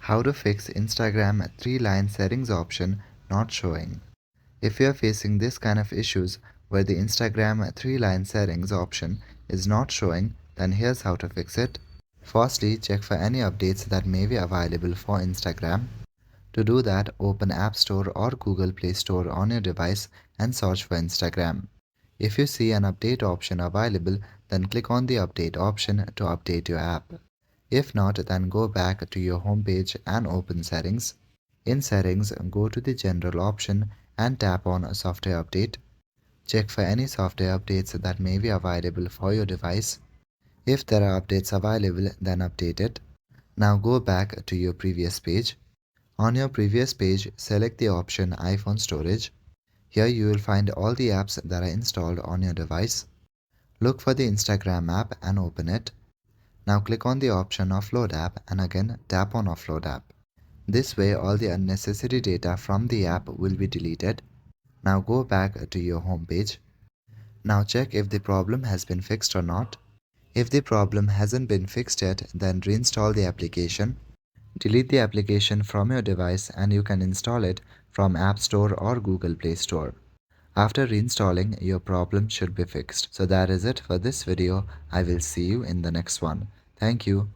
How to fix Instagram 3-line settings option not showing. If you are facing this kind of issues where the Instagram 3-line settings option is not showing, then here's how to fix it. Firstly, check for any updates that may be available for Instagram. To do that, open App Store or Google Play Store on your device and search for Instagram. If you see an update option available, then click on the update option to update your app. If not, then go back to your home page and open Settings. In Settings, go to the General option and tap on Software Update. Check for any software updates that may be available for your device. If there are updates available, then update it. Now go back to your previous page. On your previous page, select the option iPhone Storage. Here you will find all the apps that are installed on your device. Look for the Instagram app and open it. Now click on the option Offload app and again tap on Offload app. This way all the unnecessary data from the app will be deleted. Now go back to your home page. Now check if the problem has been fixed or not. If the problem hasn't been fixed yet, then reinstall the application. Delete the application from your device and you can install it from App Store or Google Play Store. After reinstalling, your problem should be fixed. So that is it for this video. I will see you in the next one. Thank you.